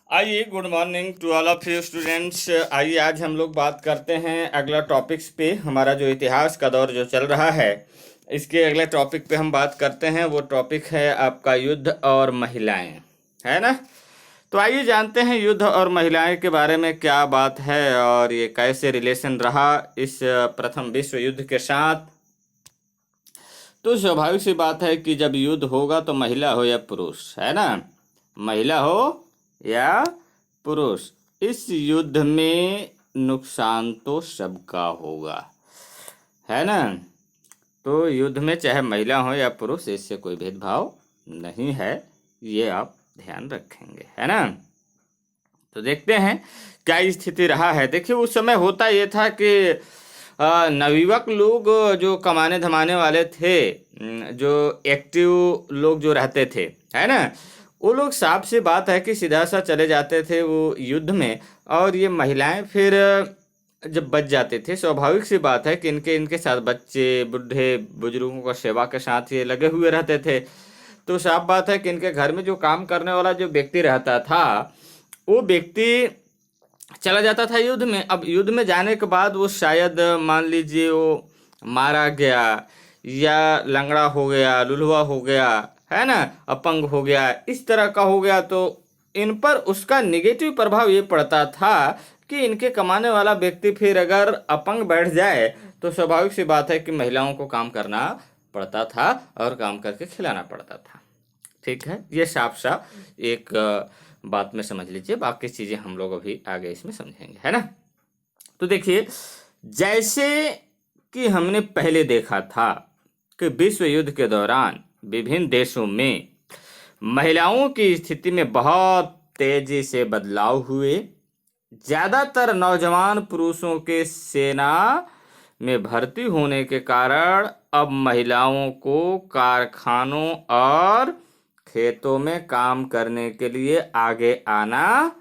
आइए, good morning to all of you students. आइए आज हम लोग बात करते हैं अगला टॉपिक्स पे। हमारा जो इतिहास का दौर जो चल रहा है, इसके अगले टॉपिक पे हम बात करते हैं। वो टॉपिक है आपका युद्ध और महिलाएं, है ना। तो आइए जानते हैं युद्ध और महिलाएं के बारे में क्या बात है और ये कैसे रिलेशन रहा इस प्रथम विश्व युद्ध के साथ। तो स्वाभाविक सी बात है कि जब युद्ध होगा तो महिला हो या पुरुष, है ना, महिला हो या पुरुष, इस युद्ध में नुकसान तो सबका होगा, है ना। तो युद्ध में चाहे महिला हो या पुरुष, इससे कोई भेदभाव नहीं है, ये आप ध्यान रखेंगे, है ना। तो देखते हैं क्या स्थिति रहा है। देखिए, उस समय होता ये था कि नवयुवक लोग जो कमाने धमाने वाले थे, जो एक्टिव लोग जो रहते थे, है ना, वो लोग साफ सी बात है कि सीधा सा चले जाते थे वो युद्ध में। और ये महिलाएं फिर जब बच जाते थे, स्वाभाविक सी बात है कि इनके साथ बच्चे, बूढ़े, बुजुर्गों का सेवा के साथ ये लगे हुए रहते थे। तो साफ बात है कि इनके घर में जो काम करने वाला जो व्यक्ति रहता था, वो व्यक्ति चला जाता था युद्ध में। अब युद्ध में जाने के बाद वो शायद मान लीजिए वो मारा गया या लंगड़ा हो गया, लुलवा हो गया, है ना, अपंग हो गया, इस तरह का हो गया, तो इन पर उसका निगेटिव प्रभाव ये पड़ता था कि इनके कमाने वाला व्यक्ति फिर अगर अपंग बैठ जाए तो स्वाभाविक सी बात है कि महिलाओं को काम करना पड़ता था और काम करके खिलाना पड़ता था। ठीक है, ये साफ साफ एक बात में समझ लीजिए, बाकी चीजें हम लोग अभी आगे इसमें समझेंगे, है ना। तो देखिए, जैसे कि हमने पहले देखा था कि विश्व युद्ध के दौरान विभिन्न देशों में महिलाओं की स्थिति में बहुत तेजी से बदलाव हुए। ज्यादातर नौजवान पुरुषों के सेना में भर्ती होने के कारण अब महिलाओं को कारखानों और खेतों में काम करने के लिए आगे आना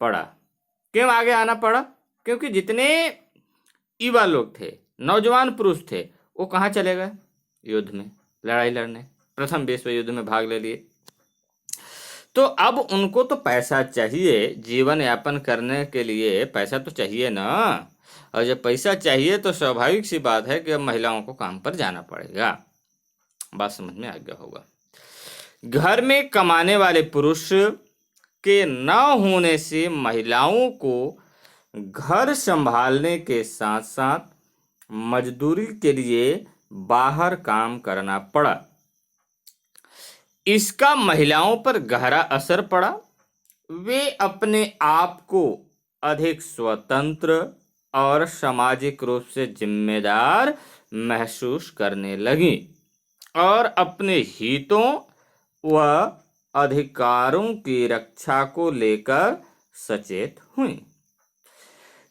पड़ा। क्यों आगे आना पड़ा? क्योंकि जितने युवा लोग थे, नौजवान पुरुष थे, वो कहाँ चले गए? युद्ध में लड़ाई लड़ने, प्रथम विश्व युद्ध में भाग ले लिए। तो अब उनको तो पैसा चाहिए, जीवन यापन करने के लिए पैसा तो चाहिए ना। और जब पैसा चाहिए तो स्वाभाविक सी बात है कि अब महिलाओं को काम पर जाना पड़ेगा। बात समझ में आ गया होगा। घर में कमाने वाले पुरुष के न होने से महिलाओं को घर संभालने के साथ साथ मजदूरी के लिए बाहर काम करना पड़ा। इसका महिलाओं पर गहरा असर पड़ा। वे अपने आप को अधिक स्वतंत्र और सामाजिक रूप से जिम्मेदार महसूस करने लगी और अपने हितों व अधिकारों की रक्षा को लेकर सचेत हुई।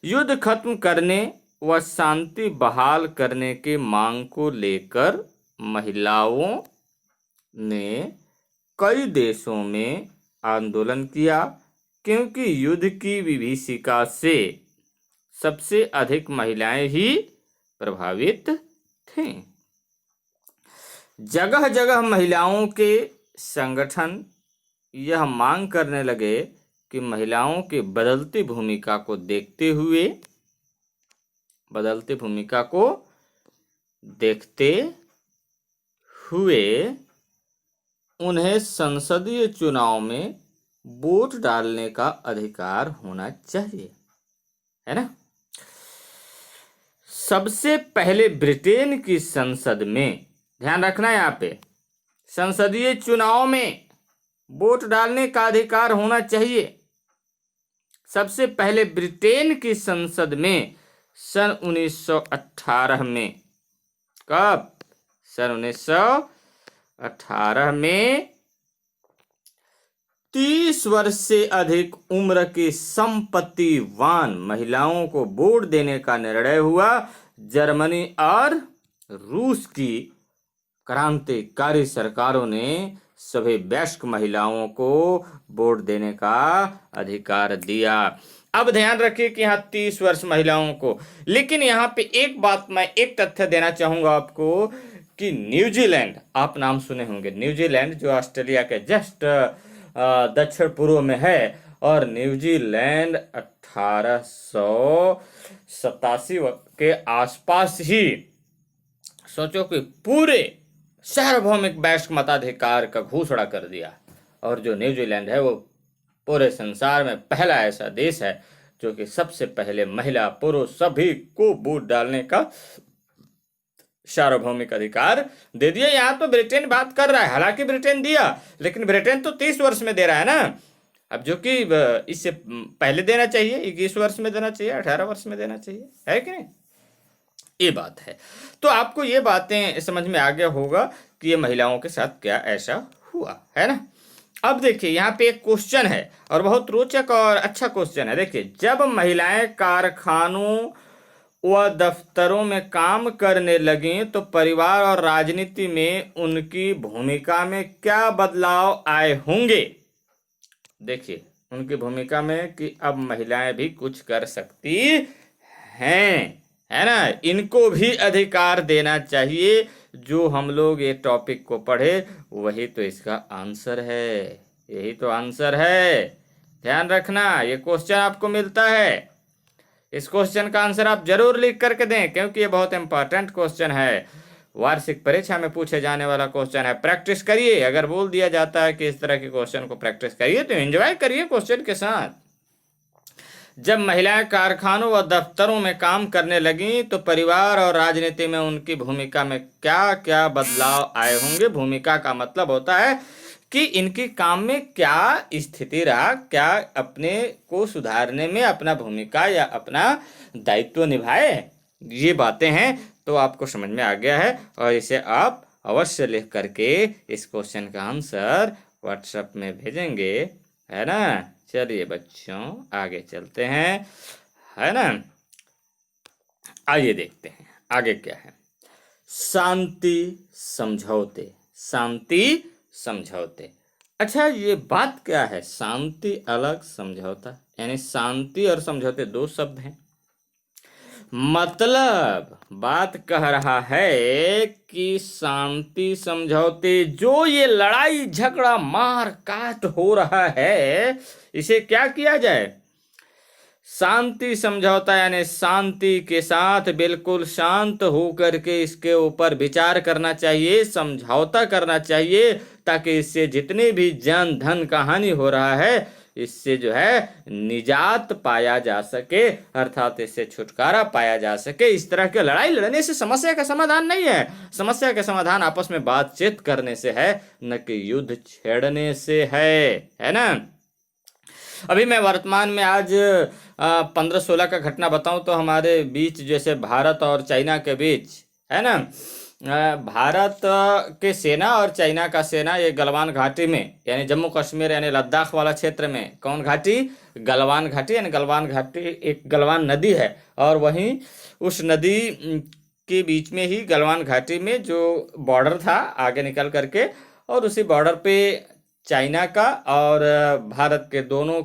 युद्ध खत्म करने व शांति बहाल करने की मांग को लेकर महिलाओं ने कई देशों में आंदोलन किया, क्योंकि युद्ध की विभीषिका से सबसे अधिक महिलाएं ही प्रभावित थीं। जगह जगह महिलाओं के संगठन यह मांग करने लगे कि महिलाओं की बदलती भूमिका को देखते हुए उन्हें संसदीय चुनाव में वोट डालने का अधिकार होना चाहिए, है ना। सबसे पहले ब्रिटेन की संसद में, ध्यान रखना है यहाँ पे, संसदीय चुनाव में वोट डालने का अधिकार होना चाहिए। सबसे पहले ब्रिटेन की संसद में सन 1918 में, कब? सन 1918 में 30 वर्ष से अधिक उम्र की संपत्तिवान महिलाओं को वोट देने का निर्णय हुआ। जर्मनी और रूस की क्रांतिकारी सरकारों ने सभी वयस्क महिलाओं को वोट देने का अधिकार दिया। अब ध्यान रखिए कि यहाँ 30 वर्ष महिलाओं को, लेकिन यहाँ पे एक बात, मैं एक तथ्य देना चाहूंगा आपको कि न्यूजीलैंड, आप नाम सुने होंगे, न्यूजीलैंड जो ऑस्ट्रेलिया के जस्ट दक्षिण पूर्व में है, और न्यूजीलैंड 1887 के आसपास ही सोचो कि पूरे सार्वभौमिक वैश्विक मताधिकार का घोषणा कर दिया। और जो न्यूजीलैंड है वो पूरे संसार में पहला ऐसा देश है जो कि सबसे पहले महिला पुरुष सभी को वोट डालने का सार्वभौमिक अधिकार दे दिया। यहाँ तो ब्रिटेन बात कर रहा है, हालांकि ब्रिटेन दिया, लेकिन ब्रिटेन तो 30 वर्ष में दे रहा है ना। अब जो कि इससे पहले देना चाहिए, 21 वर्ष में देना चाहिए, 18 वर्ष में देना चाहिए, है कि नहीं? ये बात है। तो आपको ये बातें समझ में आ गया होगा कि ये महिलाओं के साथ क्या ऐसा हुआ है ना। अब देखिए यहाँ पे एक क्वेश्चन है और बहुत रोचक और अच्छा क्वेश्चन है। देखिए, जब महिलाएं कारखानों व दफ्तरों में काम करने लगी तो परिवार और राजनीति में उनकी भूमिका में क्या बदलाव आए होंगे। देखिए उनकी भूमिका में कि अब महिलाएं भी कुछ कर सकती हैं, है ना। इनको भी अधिकार देना चाहिए। जो हम लोग ये टॉपिक को पढ़े वही तो इसका आंसर है, यही तो आंसर है। ध्यान रखना, ये क्वेश्चन आपको मिलता है, इस क्वेश्चन का आंसर आप जरूर लिख करके दें क्योंकि ये बहुत इंपॉर्टेंट क्वेश्चन है, वार्षिक परीक्षा में पूछे जाने वाला क्वेश्चन है। प्रैक्टिस करिए, अगर बोल दिया जाता है कि इस तरह के क्वेश्चन को प्रैक्टिस करिए तो एंजॉय करिए क्वेश्चन के साथ। जब महिलाएं कारखानों व दफ्तरों में काम करने लगीं तो परिवार और राजनीति में उनकी भूमिका में क्या क्या बदलाव आए होंगे। भूमिका का मतलब होता है कि इनकी काम में क्या स्थिति रहा, क्या अपने को सुधारने में अपना भूमिका या अपना दायित्व निभाए, ये बातें हैं। तो आपको समझ में आ गया है और इसे आप अवश्य लिख करके इस क्वेश्चन का आंसर व्हाट्सएप में भेजेंगे, है ना। चलिए बच्चों आगे चलते हैं, है ना। आइए देखते हैं आगे क्या है। शांति समझौते, शांति समझौते। अच्छा ये बात क्या है, शांति अलग समझौता, यानी शांति और समझौते दो शब्द हैं। मतलब बात कह रहा है कि शांति समझौते, जो ये लड़ाई झगड़ा मार काट हो रहा है, इसे क्या किया जाए, शांति समझौता, यानी शांति के साथ बिल्कुल शांत होकर के इसके ऊपर विचार करना चाहिए, समझौता करना चाहिए, ताकि इससे जितने भी जान धन का हानि हो रहा है इससे जो है निजात पाया जा सके, अर्थात इससे छुटकारा पाया जा सके। इस तरह के लड़ाई लड़ने से समस्या का समाधान नहीं है, समस्या का समाधान आपस में बातचीत करने से है, न कि युद्ध छेड़ने से है ना। अभी मैं वर्तमान में आज 15-16 का घटना बताऊं तो हमारे बीच, जैसे भारत और चाइना के बीच, है ना, भारत के सेना और चाइना का सेना ये गलवान घाटी में, यानी जम्मू कश्मीर यानी लद्दाख वाला क्षेत्र में, कौन घाटी, गलवान घाटी, यानी गलवान घाटी एक गलवान नदी है और वहीं उस नदी के बीच में ही गलवान घाटी में जो बॉर्डर था आगे निकल करके, और उसी बॉर्डर पे चाइना का और भारत के दोनों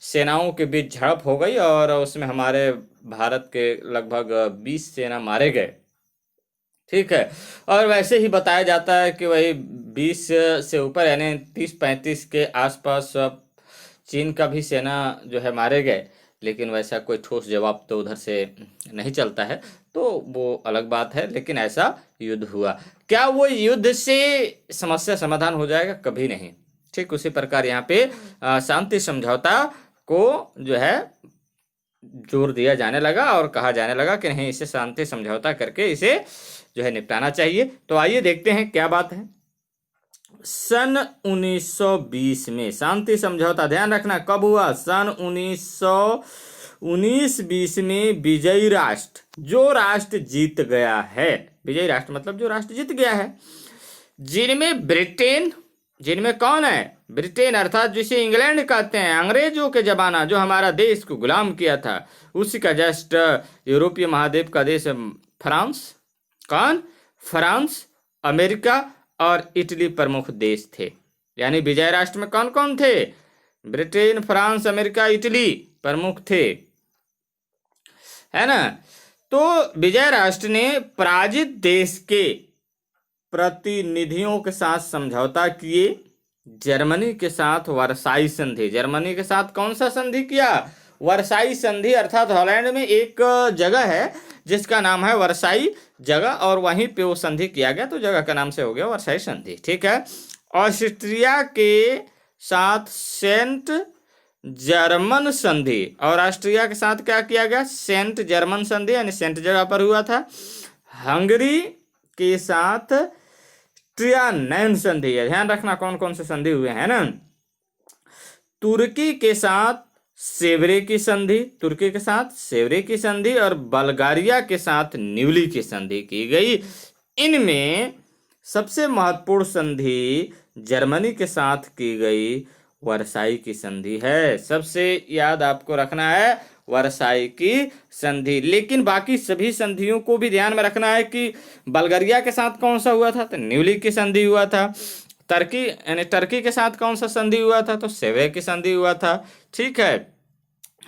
सेनाओं के बीच झड़प हो गई और उसमें हमारे भारत के लगभग 20 सेना मारे गए। ठीक है, और वैसे ही बताया जाता है कि वही 20 से ऊपर यानी 30-35 के आसपास चीन का भी सेना जो है मारे गए, लेकिन वैसा कोई ठोस जवाब तो उधर से नहीं चलता है, तो वो अलग बात है। लेकिन ऐसा युद्ध हुआ, क्या वो युद्ध से समस्या समाधान हो जाएगा? कभी नहीं। ठीक उसी प्रकार यहाँ पे शांति समझौता को जो है जोर दिया जाने लगा और कहा जाने लगा कि नहीं, इसे शांति समझौता करके इसे जो है निपटाना चाहिए। तो आइए देखते हैं क्या बात है। सन 1920 में शांति समझौता, ध्यान रखना कब हुआ, सन 1919-20 में विजयी राष्ट्र, जो राष्ट्र जीत गया है, विजयी राष्ट्र मतलब जो राष्ट्र जीत गया है, जिनमें ब्रिटेन, जिनमें कौन है, ब्रिटेन अर्थात जिसे इंग्लैंड कहते हैं, अंग्रेजों के जमाना जो हमारा देश को गुलाम किया था, उसी का जस्ट यूरोपीय महाद्वीप का देश फ्रांस, कौन, फ्रांस, अमेरिका और इटली प्रमुख देश थे। यानी विजय राष्ट्र में कौन कौन थे, ब्रिटेन, फ्रांस, अमेरिका, इटली प्रमुख थे, है ना। तो विजय राष्ट्र ने पराजित देश के प्रतिनिधियों के साथ समझौता किए, जर्मनी के साथ वर्साई संधि। जर्मनी के साथ कौन सा संधि किया? वर्साई संधि, अर्थात हॉलैंड में एक जगह है जिसका नाम है वर्साई जगह, और वहीं पे वो संधि किया गया, तो जगह का नाम से हो गया वर्साई संधि। ठीक है। ऑस्ट्रिया के साथ सेंट जर्मन संधि, और ऑस्ट्रिया के साथ क्या किया गया? सेंट जर्मन संधि, यानी सेंट जगह पर हुआ था। हंगरी के साथ ट्रियानैन संधि है, ध्यान रखना कौन कौन से संधि हुए हैं ना। तुर्की के साथ सेवरे की संधि, तुर्की के साथ सेवरे की संधि, और बल्गारिया के साथ न्यूली की संधि की गई। इनमें सबसे महत्वपूर्ण संधि जर्मनी के साथ की गई वर्साई की संधि है। सबसे याद आपको रखना है वर्साई की संधि। लेकिन बाकी सभी संधियों को भी ध्यान में रखना है कि बल्गारिया के साथ कौन सा हुआ था? तो न्यूली की संधि हुआ था। तुर्की यानी टर्की के साथ कौन सा संधि हुआ था? तो सेवे की संधि हुआ था। ठीक है।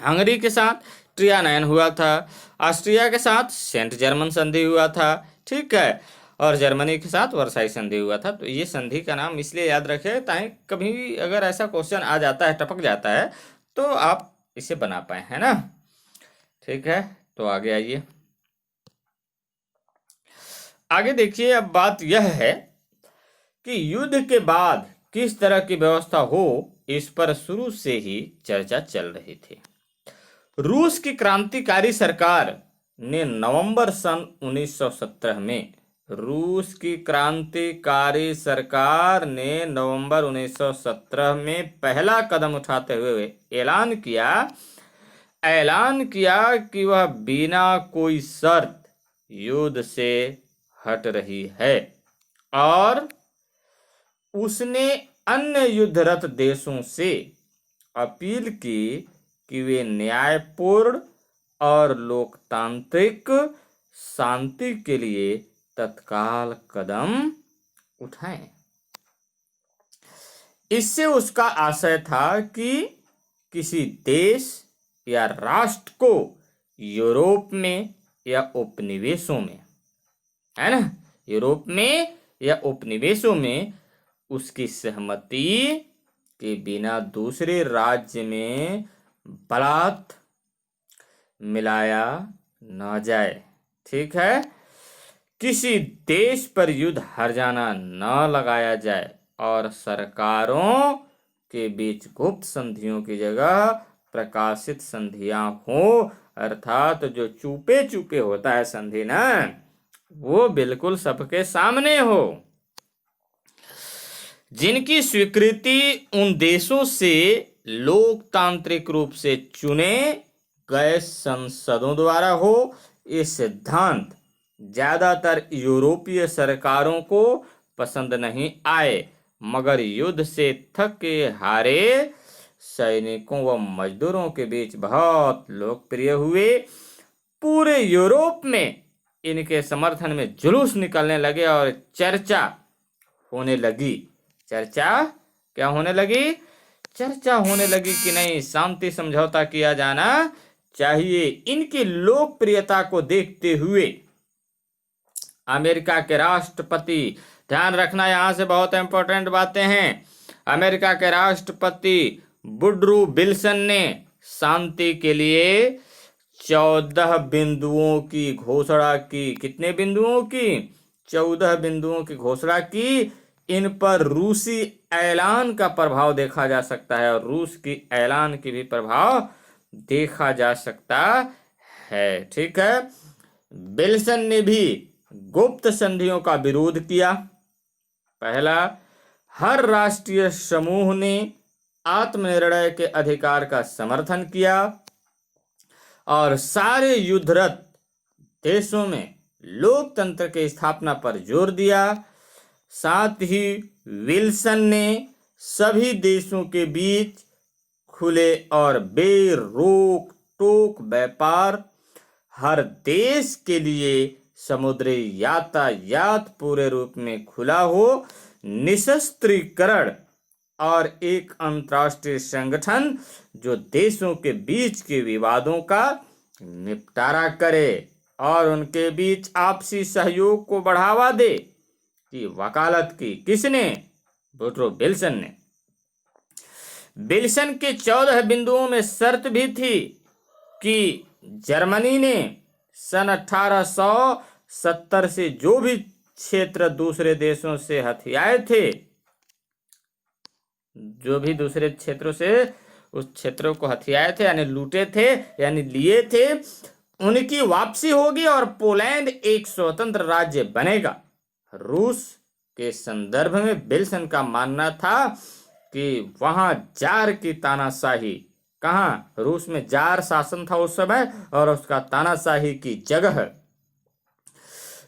हंगरी के साथ ट्रियानैन हुआ था। ऑस्ट्रिया के साथ सेंट जर्मन संधि हुआ था। ठीक है। और जर्मनी के साथ वर्साई संधि हुआ था। तो ये संधि का नाम इसलिए याद रखें ताकि कभी अगर ऐसा क्वेश्चन आ जाता है, टपक जाता है, तो आप इसे बना पाए, है ना। ठीक है। तो आगे आइए, आगे देखिए। अब बात यह है कि युद्ध के बाद किस तरह की व्यवस्था हो, इस पर शुरू से ही चर्चा चल रही थी। रूस की क्रांतिकारी सरकार ने नवंबर सन 1917 में रूस की क्रांतिकारी सरकार ने नवंबर 1917 में पहला कदम उठाते हुए ऐलान किया कि वह बिना कोई शर्त युद्ध से हट रही है, और उसने अन्य युद्धरत देशों से अपील की कि वे न्यायपूर्ण और लोकतांत्रिक शांति के लिए तत्काल कदम उठाएं। इससे उसका आशय था कि किसी देश या राष्ट्र को यूरोप में या उपनिवेशों में, है ना, यूरोप में या उपनिवेशों में उसकी सहमति के बिना दूसरे राज्य में बलात् मिलाया न जाए। ठीक है। किसी देश पर युद्ध हर्जाना न लगाया जाए, और सरकारों के बीच गुप्त संधियों की जगह प्रकाशित संधियां हो, अर्थात जो चुपे चुपे होता है संधि ना, वो बिल्कुल सबके सामने हो। जिनकी स्वीकृति उन देशों से लोकतांत्रिक रूप से चुने गए संसदों द्वारा हो। ये सिद्धांत ज्यादातर यूरोपीय सरकारों को पसंद नहीं आए, मगर युद्ध से थके हारे सैनिकों व मजदूरों के बीच बहुत लोकप्रिय हुए। पूरे यूरोप में इनके समर्थन में जुलूस निकलने लगे और चर्चा होने लगी। चर्चा क्या होने लगी? चर्चा होने लगी कि नहीं, शांति समझौता किया जाना चाहिए। इनकी लोकप्रियता को देखते हुए अमेरिका के राष्ट्रपति, ध्यान रखना यहां से बहुत इंपॉर्टेंट बातें हैं, अमेरिका के राष्ट्रपति वुडरो विल्सन ने शांति के लिए 14 बिंदुओं की घोषणा की। कितने बिंदुओं की? 14 बिंदुओं की घोषणा की। इन पर रूसी ऐलान का प्रभाव देखा जा सकता है, और रूस की ऐलान की भी प्रभाव देखा जा सकता है। ठीक है। विल्सन ने भी गुप्त संधियों का विरोध किया। पहला, हर राष्ट्रीय समूह ने आत्मनिर्णय के अधिकार का समर्थन किया और सारे युद्धरत देशों में लोकतंत्र की स्थापना पर जोर दिया। साथ ही विल्सन ने सभी देशों के बीच खुले और बेरोक टोक व्यापार, हर देश के लिए समुद्री यातायात पूरे रूप में खुला हो, निशस्त्रीकरण और एक अंतर्राष्ट्रीय संगठन जो देशों के बीच के विवादों का निपटारा करे और उनके बीच आपसी सहयोग को बढ़ावा दे की वकालत की। किसने? वुडरो विल्सन ने। विल्सन के 14 बिंदुओं में शर्त भी थी कि जर्मनी ने सन 1870 से जो भी क्षेत्र दूसरे देशों से हथियाए थे, जो भी दूसरे क्षेत्रों से उस क्षेत्रों को हथियाए थे यानी लूटे थे यानी लिए थे, उनकी वापसी होगी और पोलैंड एक स्वतंत्र राज्य बनेगा। रूस के संदर्भ में विल्सन का मानना था कि वहां जार की तानाशाही, कहाँ, रूस में जार शासन था उस समय, और उसका तानाशाही की जगह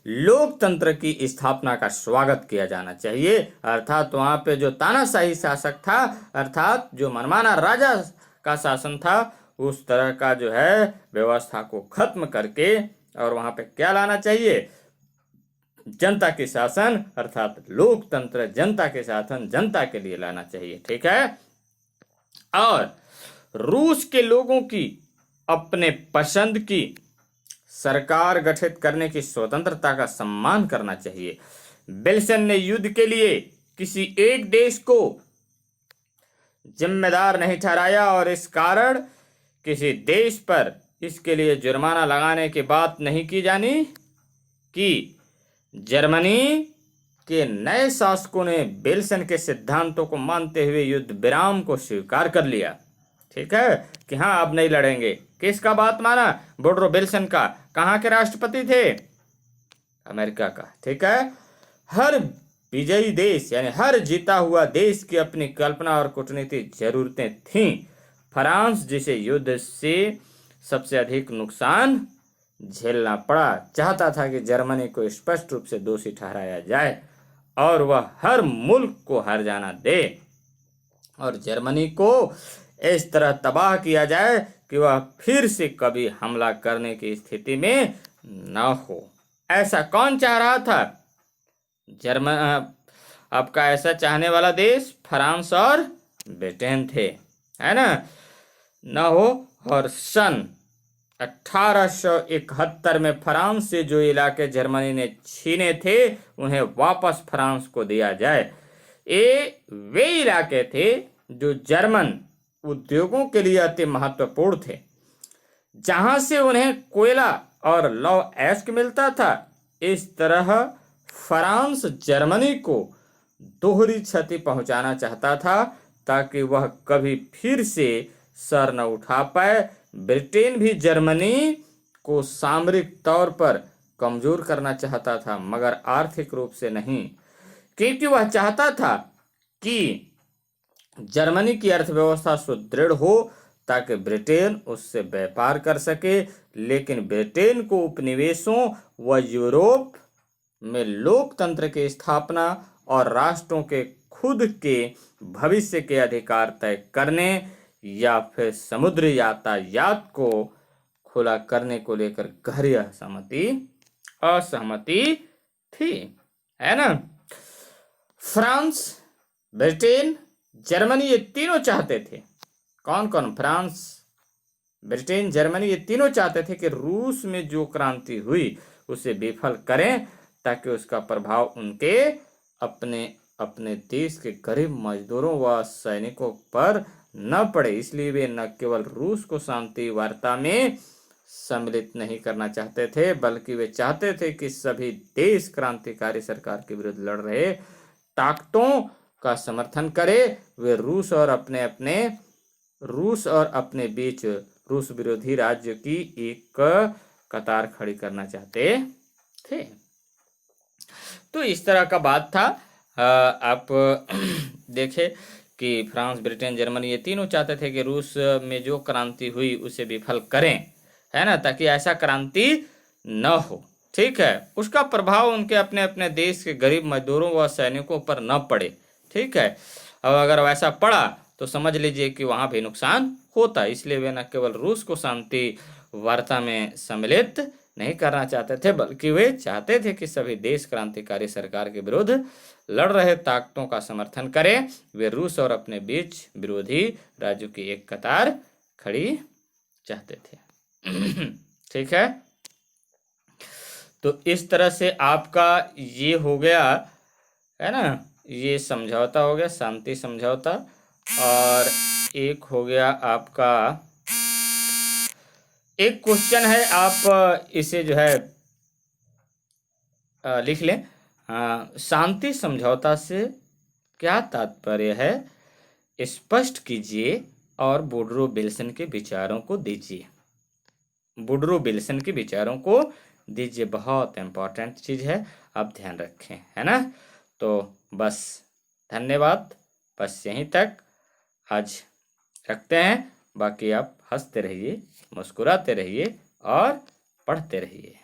लोकतंत्र की स्थापना का स्वागत किया जाना चाहिए। अर्थात वहां पे जो तानाशाही शासक था, अर्थात जो मनमाना राजा का शासन था, उस तरह का जो है व्यवस्था को खत्म करके और वहां पे क्या लाना चाहिए, जनता के शासन, अर्थात लोकतंत्र, जनता के शासन जनता के लिए लाना चाहिए। ठीक है। और रूस के लोगों की अपने पसंद की सरकार गठित करने की स्वतंत्रता का सम्मान करना चाहिए। विल्सन ने युद्ध के लिए किसी एक देश को जिम्मेदार नहीं ठहराया और इस कारण किसी देश पर इसके लिए जुर्माना लगाने की बात नहीं की जानी कि जर्मनी के नए शासकों ने विल्सन के सिद्धांतों को मानते हुए युद्ध विराम को स्वीकार कर लिया। ठीक है कि हाँ अब नहीं लड़ेंगे। किसका बात माना? वुडरो विल्सन का। कहाँ के राष्ट्रपति थे? अमेरिका का। ठीक है। हर विजयी देश यानी हर जीता हुआ देश की अपनी कल्पना और कूटनीतिक जरूरतें थीं। फ्रांस जिसे युद्ध से सबसे अधिक नुकसान झेलना पड़ा, चाहता था कि जर्मनी को स्पष्ट रूप से दोषी ठहराया जाए और वह हर मुल्क को हार जाना दे और जर्मनी को इस तरह तबाह किया जाए कि वह फिर से कभी हमला करने की स्थिति में न हो। ऐसा कौन चाह रहा था? आपका ऐसा चाहने वाला देश फ्रांस और ब्रिटेन थे, है ना, न हो। और सन 1871 में फ्रांस से जो इलाके जर्मनी ने छीने थे उन्हें वापस फ्रांस को दिया जाए। ये वे इलाके थे जो जर्मन उद्योगों के लिए अति महत्वपूर्ण थे, जहां से उन्हें कोयला और लौह अयस्क मिलता था। इस तरह फ्रांस जर्मनी को दोहरी क्षति पहुंचाना चाहता था ताकि वह कभी फिर से सर न उठा पाए। ब्रिटेन भी जर्मनी को सामरिक तौर पर कमजोर करना चाहता था मगर आर्थिक रूप से नहीं, क्योंकि वह चाहता था कि जर्मनी की अर्थव्यवस्था सुदृढ़ हो ताकि ब्रिटेन उससे व्यापार कर सके। लेकिन ब्रिटेन को उपनिवेशों व यूरोप में लोकतंत्र की स्थापना और राष्ट्रों के खुद के भविष्य के अधिकार तय करने या फिर समुद्री यातायात को खुला करने को लेकर गहरी असहमति थी, है ना। फ्रांस, ब्रिटेन, जर्मनी ये तीनों चाहते थे। कौन कौन? फ्रांस, ब्रिटेन, जर्मनी ये तीनों चाहते थे कि रूस में जो क्रांति हुई उसे विफल करें ताकि उसका प्रभाव उनके अपने देश के गरीब मजदूरों व सैनिकों पर न पड़े। इसलिए वे न केवल रूस को शांति वार्ता में सम्मिलित नहीं करना चाहते थे बल्कि वे चाहते थे कि सभी देश क्रांतिकारी सरकार के विरुद्ध लड़ रहे ताकतों का समर्थन करे। वे रूस और अपने बीच रूस विरोधी राज्य की एक कतार खड़ी करना चाहते थे। तो इस तरह का बात था। आप देखें कि फ्रांस, ब्रिटेन, जर्मनी ये तीनों चाहते थे कि रूस में जो क्रांति हुई उसे विफल करें, है ना, ताकि ऐसा क्रांति न हो। ठीक है। उसका प्रभाव उनके अपने अपने देश के गरीब मजदूरों व सैनिकों पर न पड़े। ठीक है। अब अगर वैसा पड़ा तो समझ लीजिए कि वहां भी नुकसान होता। इसलिए वे न केवल रूस को शांति वार्ता में सम्मिलित नहीं करना चाहते थे बल्कि वे चाहते थे कि सभी देश क्रांतिकारी सरकार के विरुद्ध लड़ रहे ताकतों का समर्थन करें। वे रूस और अपने बीच विरोधी राज्यों की एक कतार खड़ी चाहते थे। ठीक है। तो इस तरह से आपका ये हो गया, है ना, ये समझौता हो गया, शांति समझौता। और एक हो गया आपका, एक क्वेश्चन है, आप इसे जो है लिख लें। शांति समझौता से क्या तात्पर्य है, स्पष्ट कीजिए और वुडरो विल्सन के विचारों को दीजिए। वुडरो विल्सन के विचारों को दीजिए, बहुत इंपॉर्टेंट चीज है, आप ध्यान रखें, है ना। तो बस धन्यवाद, बस यहीं तक आज रखते हैं। बाकी आप हंसते रहिए, मुस्कुराते रहिए और पढ़ते रहिए।